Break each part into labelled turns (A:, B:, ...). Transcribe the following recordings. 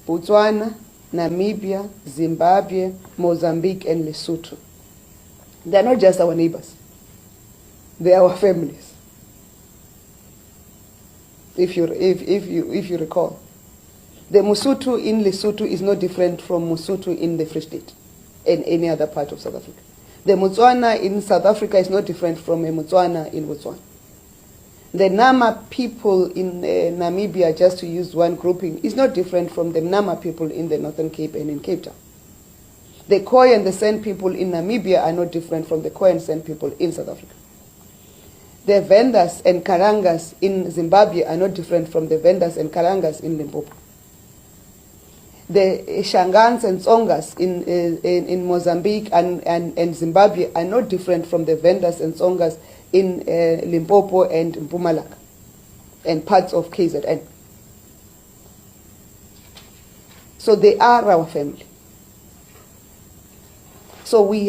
A: Botswana, Namibia, Zimbabwe, Mozambique, and Lesotho. They are not just our neighbors. They are our families. If you recall, the Mosotho in Lesotho is no different from Mosotho in the Free State and any other part of South Africa. The Motswana in South Africa is not different from a Motswana in Botswana. The Nama people in Namibia, just to use one grouping, is not different from the Nama people in the Northern Cape and in Cape Town. The Khoi and the San people in Namibia are not different from the Khoi and San people in South Africa. The Vendas and Karangas in Zimbabwe are not different from the Vendas and Karangas in Limpopo. The Shangans and Tsongas in Mozambique and Zimbabwe are not different from the Vendas and Tsongas in Limpopo and Mpumalanga and parts of KZN. So they are our family. So we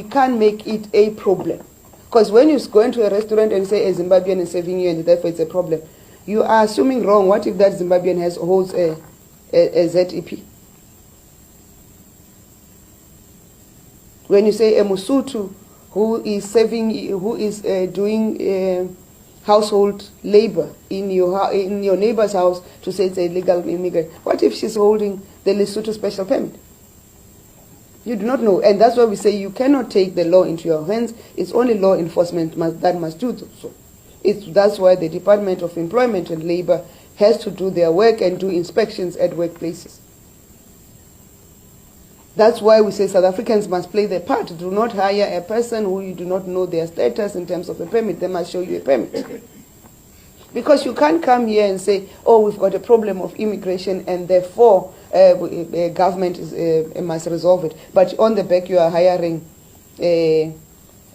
A: can't make it a problem. Because when you go into a restaurant and say a Zimbabwean is serving you and therefore it's a problem, you are assuming wrong. What if that Zimbabwean holds a ZEP? When you say a Mosotho who is doing household labor in your neighbor's house to say it's a legal immigrant, what if she's holding the Lesotho special permit? You do not know, and that's why we say you cannot take the law into your hands. It's only law enforcement that must do so. That's why the Department of Employment and Labor has to do their work and do inspections at workplaces. That's why we say South Africans must play their part. Do not hire a person who you do not know their status in terms of a permit. They must show you a permit. Because you can't come here and say, oh, we've got a problem of immigration and therefore government must resolve it. But on the back you are hiring a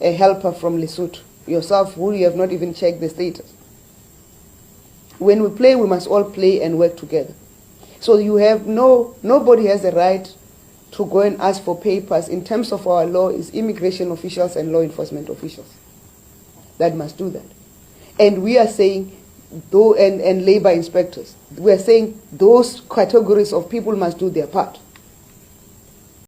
A: helper from Lesotho yourself who you have not even checked the status. When we play, we must all play and work together. So you have nobody has the right to go and ask for papers. In terms of our law, is immigration officials and law enforcement officials that must do that. And we are saying, and labor inspectors, we are saying those categories of people must do their part.